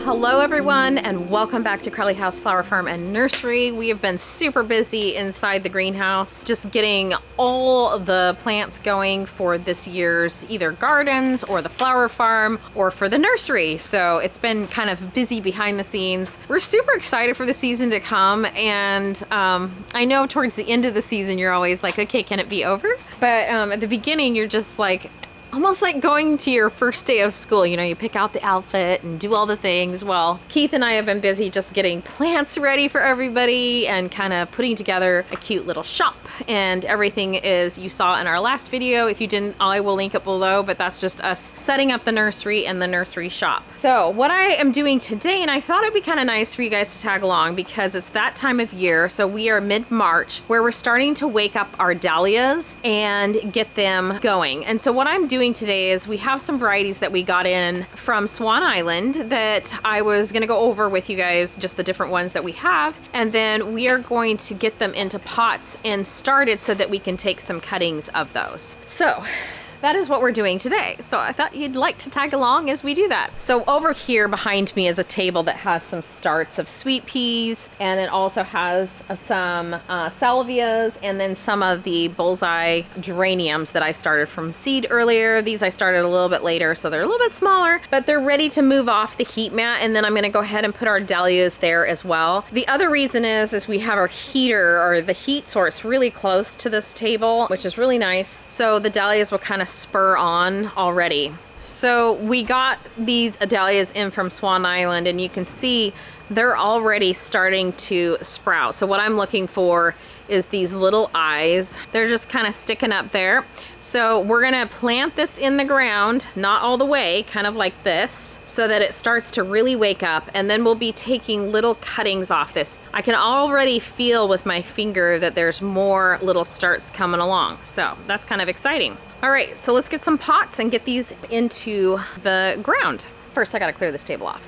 Hello everyone and welcome back to Crowley House Flower Farm and Nursery. We have been super busy inside the greenhouse just getting all the plants going for this year's either gardens or the flower farm or for the nursery. So it's been kind of busy behind the scenes. We're super excited for the season to come, and I know towards the end of the season you're always like, okay, can it be over? But at the beginning you're just like, almost like going to your first day of school. You know, you pick out the outfit and do all the things. Well, Keith and I have been busy just getting plants ready for everybody and kind of putting together a cute little shop. And everything is, you saw in our last video. If you didn't, I will link it below, but that's just us setting up the nursery and the nursery shop. So what I am doing today, and I thought it'd be kind of nice for you guys to tag along because it's that time of year. So we are mid-March where we're starting to wake up our dahlias and get them going. And so what I'm doing today is we have some varieties that we got in from Swan Island that I was going to go over with you guys, just the different ones that we have, and then we are going to get them into pots and started so that we can take some cuttings of those. So that is what we're doing today. So I thought you'd like to tag along as we do that. So over here behind me is a table that has some starts of sweet peas, and it also has some salvias, and then some of the bullseye geraniums that I started from seed earlier. These I started a little bit later, so they're a little bit smaller, but they're ready to move off the heat mat, and then I'm gonna go ahead and put our dahlias there as well. The other reason is we have our heater, or the heat source, really close to this table, which is really nice. So the dahlias will kind of spur on already. So we got these dahlias in from Swan Island, and you can see they're already starting to sprout. So what I'm looking for is these little eyes. They're just kind of sticking up there. So we're gonna plant this in the ground, not all the way, kind of like this, so that it starts to really wake up, and then we'll be taking little cuttings off this. I can already feel with my finger that there's more little starts coming along. So that's kind of exciting. All right, so let's get some pots and get these into the ground. First, I gotta clear this table off.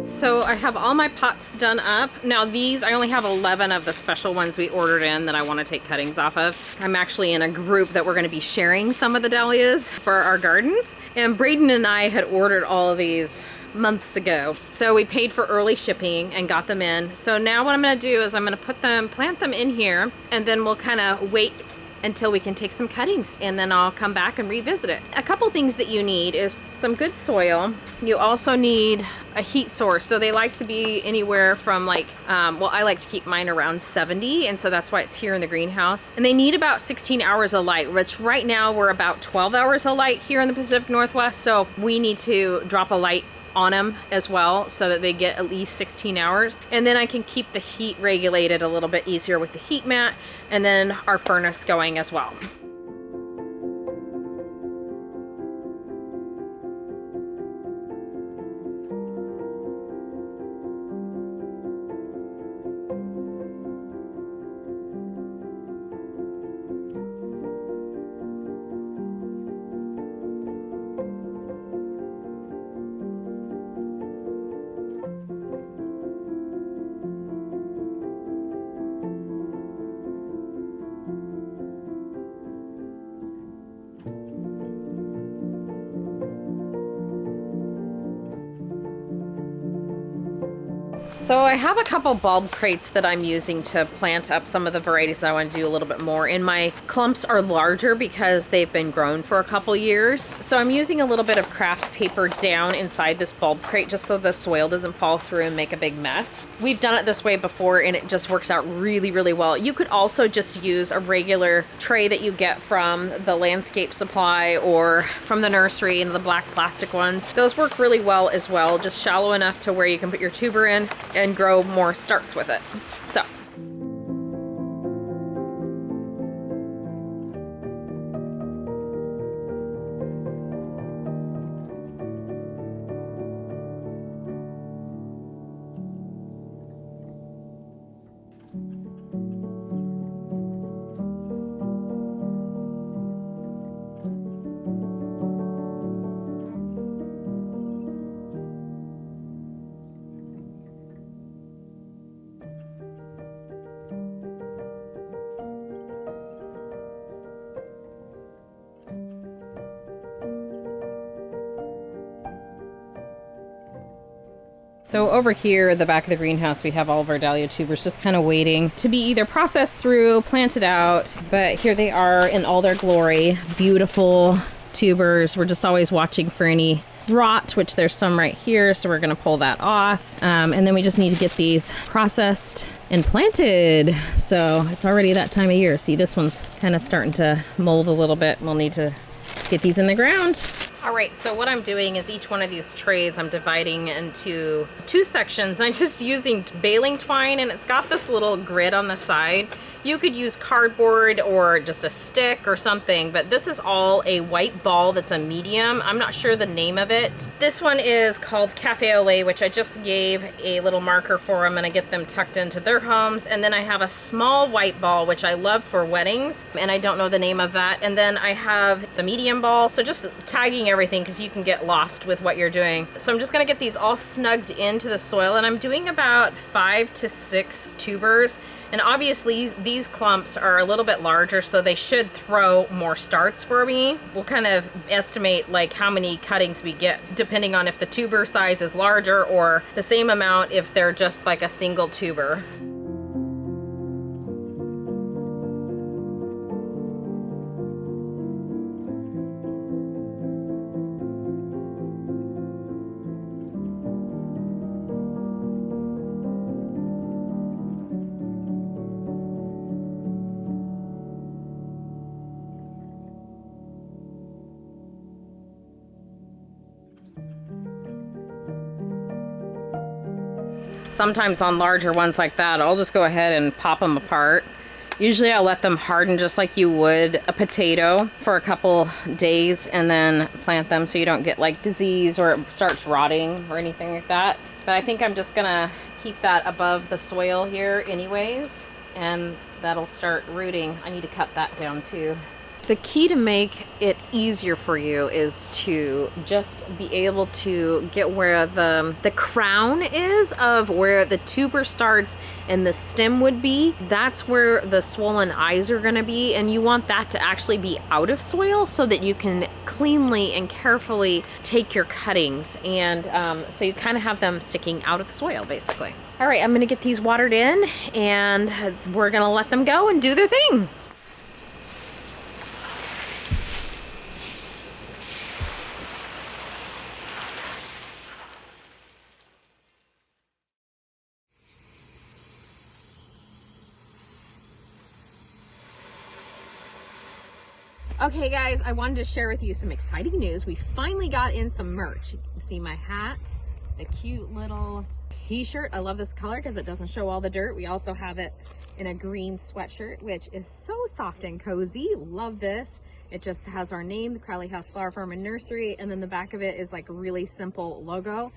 So I have all my pots done up. Now these, I only have 11 of the special ones we ordered in that I want to take cuttings off of. I'm actually in a group that we're going to be sharing some of the dahlias for our gardens. And Braden and I had ordered all of these months ago. So we paid for early shipping and got them in. So now what I'm going to do is I'm going to plant them in here, and then we'll kind of wait until we can take some cuttings, and then I'll come back and revisit it. A couple things that you need is some good soil. You also need a heat source. So they like to be anywhere from like, well, I like to keep mine around 70, and so that's why it's here in the greenhouse. And they need about 16 hours of light, which right now we're about 12 hours of light here in the Pacific Northwest. So we need to drop a light on them as well so that they get at least 16 hours. And then I can keep the heat regulated a little bit easier with the heat mat, and then our furnace going as well. So I have a couple bulb crates that I'm using to plant up some of the varieties that I want to do a little bit more. And my clumps are larger because they've been grown for a couple years. So I'm using a little bit of craft paper down inside this bulb crate just so the soil doesn't fall through and make a big mess. We've done it this way before and it just works out really, really well. You could also just use a regular tray that you get from the landscape supply or from the nursery, and the black plastic ones. Those work really well as well, just shallow enough to where you can put your tuber in and grow more starts with it. So So over here at the back of the greenhouse, we have all of our dahlia tubers just kind of waiting to be either processed through, planted out, but here they are in all their glory. Beautiful tubers. We're just always watching for any rot, which there's some right here, so we're going to pull that off. And then we just need to get these processed and planted. So it's already that time of year. See, this one's kind of starting to mold a little bit. We'll need to get these in the ground. All right, so what I'm doing is each one of these trays I'm dividing into 2 sections. I'm just using baling twine, and it's got this little grid on the side. You could use cardboard or just a stick or something, but this is all a white ball that's a medium. I'm not sure the name of it. This one is called Cafe au Lait, which I just gave a little marker for them, and I get them tucked into their homes. And then I have a small white ball, which I love for weddings, and I don't know the name of that. And then I have the medium ball, so just tagging everything because you can get lost with what you're doing. So I'm just gonna get these all snugged into the soil, and I'm doing about 5 to 6 tubers. And obviously these clumps are a little bit larger, so they should throw more starts for me. We'll kind of estimate like how many cuttings we get depending on if the tuber size is larger or the same amount if they're just like a single tuber. Sometimes on larger ones like that, I'll just go ahead and pop them apart. Usually I'll let them harden just like you would a potato for a couple days and then plant them so you don't get like disease or it starts rotting or anything like that. But I think I'm just gonna keep that above the soil here anyways, and that'll start rooting. I need to cut that down too. The key to make it easier for you is to just be able to get where the crown is of where the tuber starts and the stem would be. That's where the swollen eyes are going to be, and you want that to actually be out of soil so that you can cleanly and carefully take your cuttings, and so you kind of have them sticking out of the soil basically. All right, I'm going to get these watered in and we're going to let them go and do their thing. Okay guys, I wanted to share with you some exciting news. We finally got in some merch. You see my hat, the cute little t-shirt. I love this color because it doesn't show all the dirt. We also have it in a green sweatshirt, which is so soft and cozy. Love this. It just has our name, the Crowley House Flower Farm and Nursery, and then the back of it is like a really simple logo.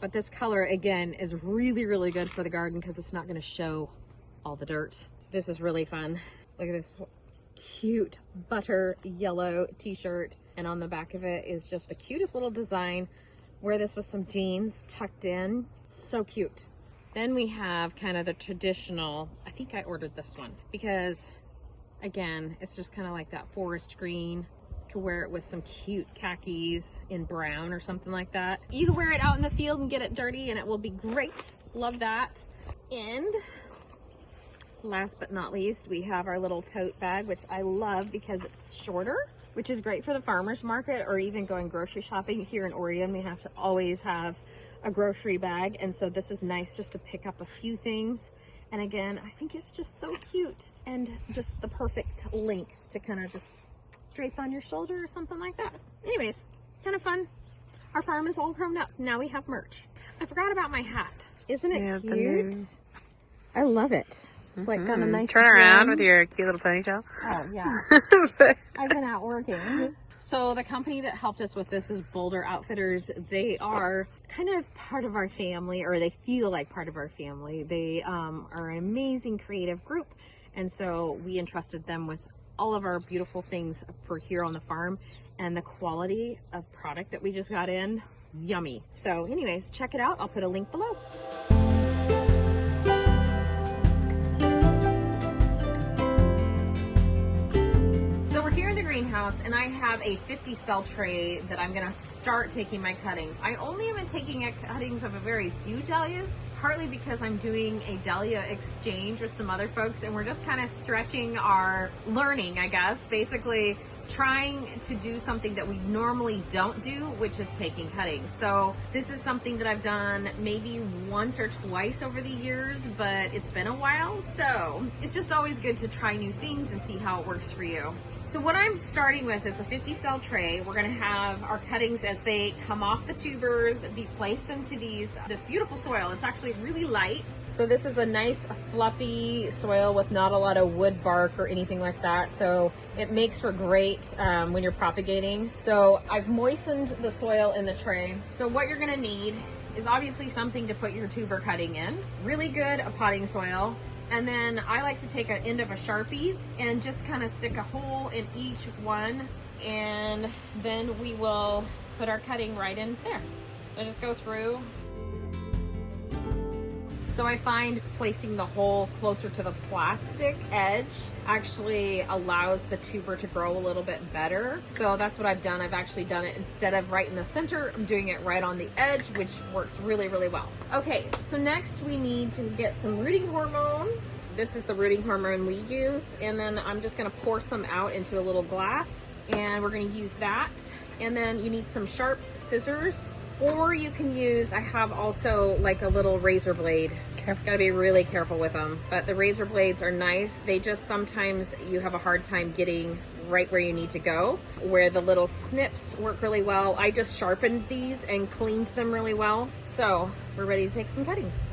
But this color, again, is really, really good for the garden because it's not going to show all the dirt. This is really fun. Look at this cute butter yellow t-shirt, and on the back of it is just the cutest little design. Wear this with some jeans tucked in. So cute. Then we have kind of the traditional, I think I ordered this one because again, it's just kind of like that forest green. You can wear it with some cute khakis in brown or something like that. You can wear it out in the field and get it dirty and it will be great. Love that. And last but not least, we have our little tote bag, which I love because it's shorter, which is great for the farmer's market or even going grocery shopping. Here in Oregon, we have to always have a grocery bag, and so this is nice just to pick up a few things. And again, I think it's just so cute and just the perfect length to kind of just drape on your shoulder or something like that. Anyways, kind of fun. Our farm is all grown up. Now we have merch. I forgot about my hat. Isn't it cute? I love it. It's like got a nice turn around with your cute little ponytail. Oh yeah. I've been out working. So the company that helped us with this is Boulder Outfitters. They are kind of part of our family, or they feel like part of our family. They are an amazing creative group, and so we entrusted them with all of our beautiful things for here on the farm, and the quality of product that we just got in, yummy. So anyways, check it out. I'll put a link below. greenhouse and I have a 50 cell tray that I'm gonna start taking my cuttings. I only am taking cuttings of a very few dahlias, partly because I'm doing a dahlia exchange with some other folks and we're just kind of stretching our learning, I guess, basically trying to do something that we normally don't do, which is taking cuttings. So this is something that I've done maybe once or twice over the years, but it's been a while. So it's just always good to try new things and see how it works for you. So what I'm starting with is a 50 cell tray. We're gonna have our cuttings as they come off the tubers be placed into this beautiful soil. It's actually really light. So this is a nice fluffy soil with not a lot of wood bark or anything like that. So it makes for great when you're propagating. So I've moistened the soil in the tray. So what you're gonna need is obviously something to put your tuber cutting in. Really good potting soil. And then I like to take an end of a Sharpie and just kind of stick a hole in each one. And then we will put our cutting right in there. So just go through. So I find placing the hole closer to the plastic edge actually allows the tuber to grow a little bit better. So that's what I've done. I've actually done it instead of right in the center, I'm doing it right on the edge, which works really, really well. Okay, so next we need to get some rooting hormone. This is the rooting hormone we use. And then I'm just gonna pour some out into a little glass and we're gonna use that. And then you need some sharp scissors, or you can use, I have also like a little razor blade. Gotta be really careful with them, but the razor blades are nice. They just, sometimes you have a hard time getting right where you need to go, where the little snips work really well. I just sharpened these and cleaned them really well. So we're ready to take some cuttings.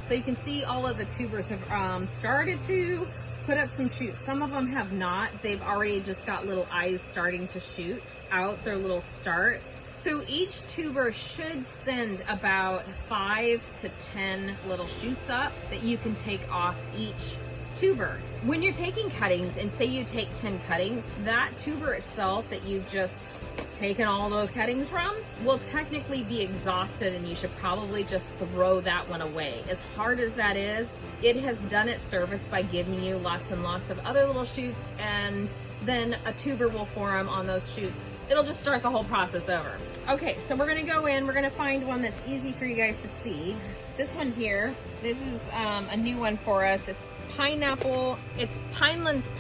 So you can see all of the tubers have started to put up some shoots. Some of them have not. They've already just got little eyes starting to shoot out their little starts. So each tuber should send about 5 to 10 little shoots up that you can take off each tuber. When you're taking cuttings, and say you take 10 cuttings, that tuber itself that you've just taken all those cuttings from will technically be exhausted and you should probably just throw that one away. As hard as that is, it has done its service by giving you lots and lots of other little shoots, and then a tuber will form on those shoots. It'll just start the whole process over. Okay, so we're gonna go in, we're gonna find one that's easy for you guys to see. This one here, this is a new one for us. It's pineapple, it's Pineland's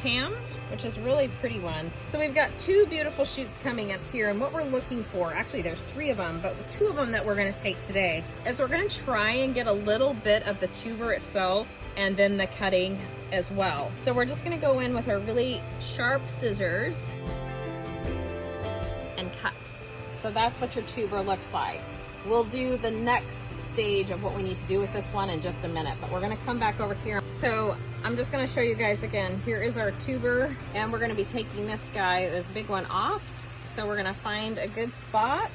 Pam, which is a really pretty one. So we've got 2 beautiful shoots coming up here, and what we're looking for, actually there's 3 of them, but 2 of them that we're gonna take today, is we're gonna try and get a little bit of the tuber itself and then the cutting as well. So we're just gonna go in with our really sharp scissors and cut. So that's what your tuber looks like. We'll do the next stage of what we need to do with this one in just a minute, but we're gonna come back over here. So I'm just gonna show you guys again. Here is our tuber, and we're gonna be taking this guy, this big one, off. So we're gonna find a good spot.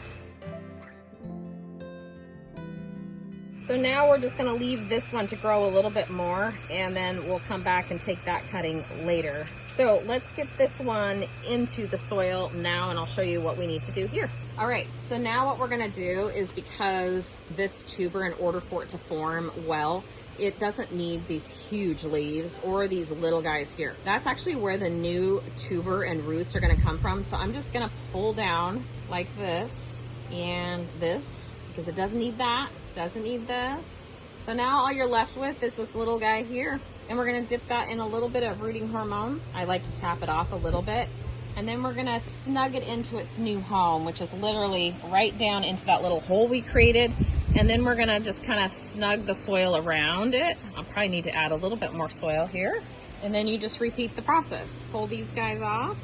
So now we're just gonna leave this one to grow a little bit more, and then we'll come back and take that cutting later. So let's get this one into the soil now, and I'll show you what we need to do here. All right, so now what we're gonna do is, because this tuber, in order for it to form well, it doesn't need these huge leaves or these little guys here. That's actually where the new tuber and roots are gonna come from. So I'm just gonna pull down like this and this, because it doesn't need that, doesn't need this. So now all you're left with is this little guy here, and we're gonna dip that in a little bit of rooting hormone. I like to tap it off a little bit, and then we're gonna snug it into its new home, which is literally right down into that little hole we created. And then we're gonna just kind of snug the soil around it. I'll probably need to add a little bit more soil here. And then you just repeat the process. Pull these guys off.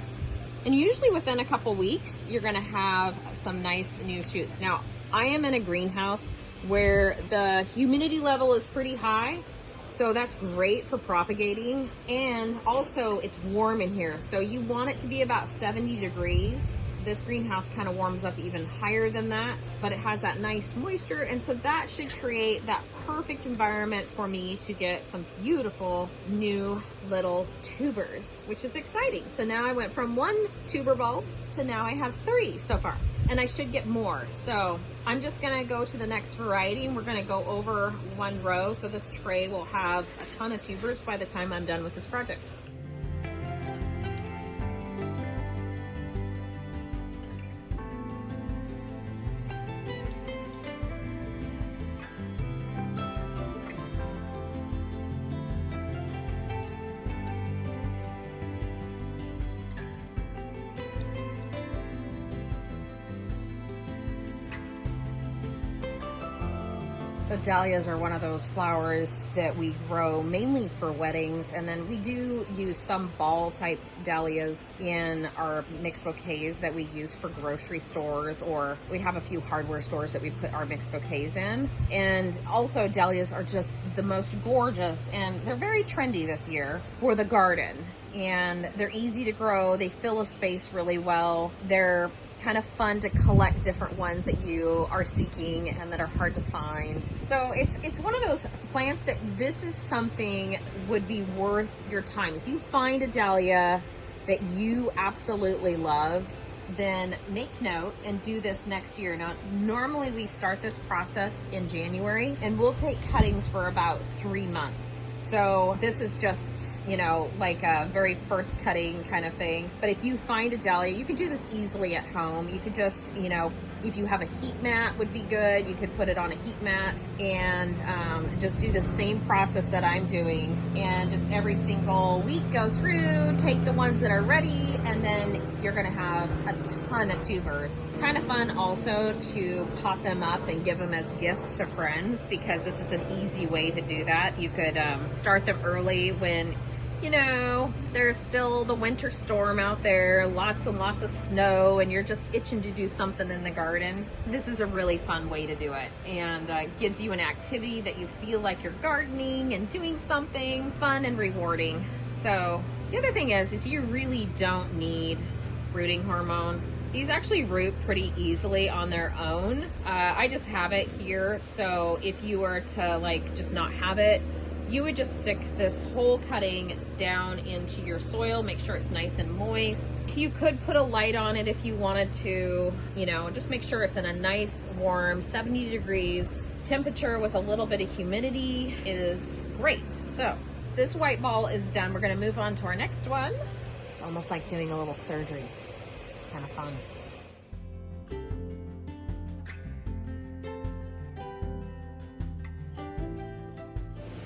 And usually within a couple weeks, you're gonna have some nice new shoots. Now, I am in a greenhouse where the humidity level is pretty high, so that's great for propagating. And also it's warm in here, so you want it to be about 70 degrees. This greenhouse kind of warms up even higher than that, but it has that nice moisture, and so that should create that perfect environment for me to get some beautiful new little tubers, which is exciting. So now I went from 1 tuber bulb to now I have 3 so far, and I should get more. So I'm just gonna go to the next variety, and we're gonna go over 1 row, so this tray will have a ton of tubers by the time I'm done with this project. So dahlias are one of those flowers that we grow mainly for weddings, and then we do use some ball type dahlias in our mixed bouquets that we use for grocery stores, or we have a few hardware stores that we put our mixed bouquets in. And also dahlias are just the most gorgeous, and they're very trendy this year for the garden. And they're easy to grow, they fill a space really well, they're kind of fun to collect different ones that you are seeking and that are hard to find. So it's one of those plants that this is something would be worth your time. If you find a dahlia that you absolutely love, then make note and do this next year. Now, normally we start this process in January, and we'll take cuttings for about 3 months. So this is just, you know, like a very first cutting kind of thing. But if you find a dahlia, you can do this easily at home. You could just, you know, if you have a heat mat would be good. You could put it on a heat mat and just do the same process that I'm doing. And just every single week go through, take the ones that are ready, and then you're gonna have a ton of tubers. It's kind of fun also to pot them up and give them as gifts to friends, because this is an easy way to do that. You could start them early when, you know, there's still the winter storm out there, lots and lots of snow, and you're just itching to do something in the garden. This is a really fun way to do it, and gives you an activity that you feel like you're gardening and doing something fun and rewarding. So the other thing is you really don't need rooting hormone. These actually root pretty easily on their own. I just have it here, so if you were to like just not have it, you would just stick this whole cutting down into your soil, make sure it's nice and moist. You could put a light on it if you wanted to, you know, just make sure it's in a nice warm 70 degrees temperature with a little bit of humidity is great. So this white ball is done. We're gonna move on to our next one. It's almost like doing a little surgery. It's kind of fun.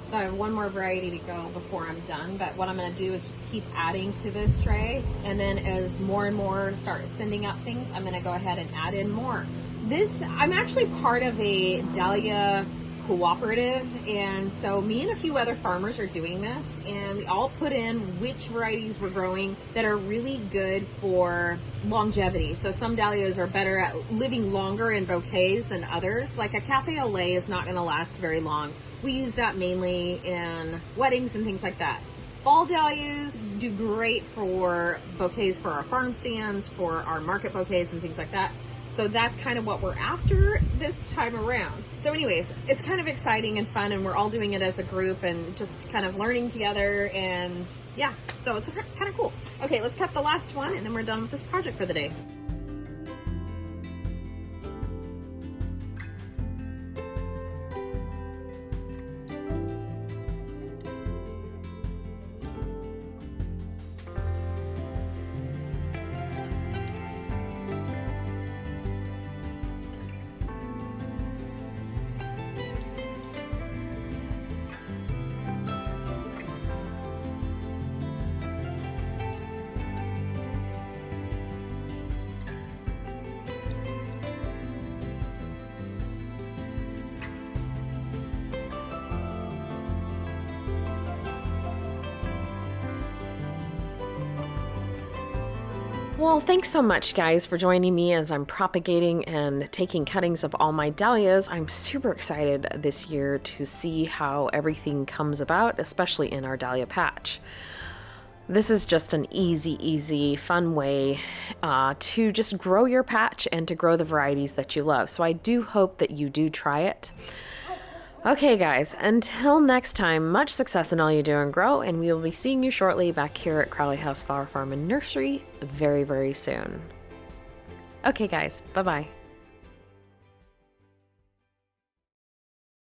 So I have one more variety to go before I'm done, but what I'm gonna do is just keep adding to this tray, and then as more and more start sending up things, I'm gonna go ahead and add in more. I'm actually part of a dahlia cooperative, and so me and a few other farmers are doing this, and we all put in which varieties we're growing that are really good for longevity. So some dahlias are better at living longer in bouquets than others. Like a cafe au lait is not going to last very long. We use that mainly in weddings and things like that. Fall dahlias do great for bouquets for our farm stands, for our market bouquets and things like that. So that's kind of what we're after this time around. So anyways, it's kind of exciting and fun, and we're all doing it as a group and just kind of learning together, and yeah, so it's kind of cool. Okay, let's cut the last one and then we're done with this project for the day. Well, thanks so much, guys, for joining me as I'm propagating and taking cuttings of all my dahlias. I'm super excited this year to see how everything comes about, especially in our dahlia patch. This is just an easy, fun way to just grow your patch and to grow the varieties that you love. So I do hope that you do try it. Okay, guys, until next time, much success in all you do and grow, and we will be seeing you shortly back here at Crowley House Flower Farm and Nursery very, very soon. Okay, guys, bye-bye.